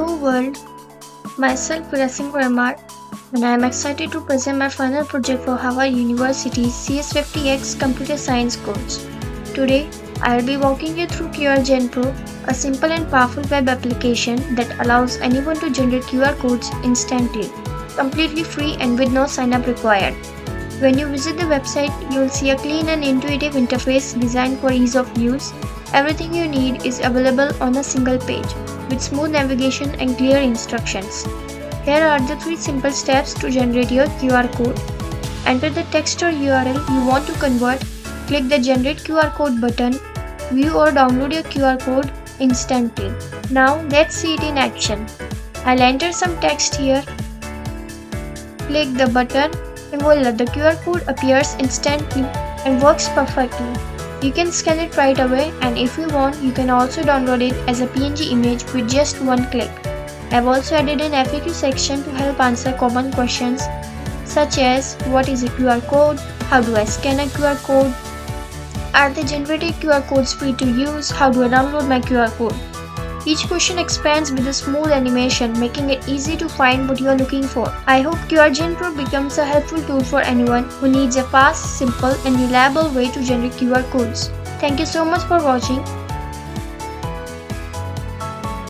Hello world, myself Rasim Verma and I am excited to present my final project for Harvard University's CS50's Computer Science course. Today, I will be walking you through QR Gen Pro, a simple and powerful web application that allows anyone to generate QR codes instantly, completely free and with no sign-up required. When you visit the website, you will see a clean and intuitive interface designed for ease of use. Everything you need is available on a single page, with smooth navigation and clear instructions. Here are the 3 simple steps to generate your QR code. Enter the text or URL you want to convert, click the Generate QR Code button, view or download your QR code instantly. Now let's see it in action. I'll enter some text here, click the button, and voila, the QR code appears instantly and works perfectly. You can scan it right away, and if you want, you can also download it as a PNG image with just one click. I've also added an FAQ section to help answer common questions such as what is a QR code, how do I scan a QR code, are the generated QR codes free to use, how do I download my QR code. Each question expands with a smooth animation, making it easy to find what you are looking for. I hope QR Gen Pro becomes a helpful tool for anyone who needs a fast, simple, and reliable way to generate QR codes. Thank you so much for watching.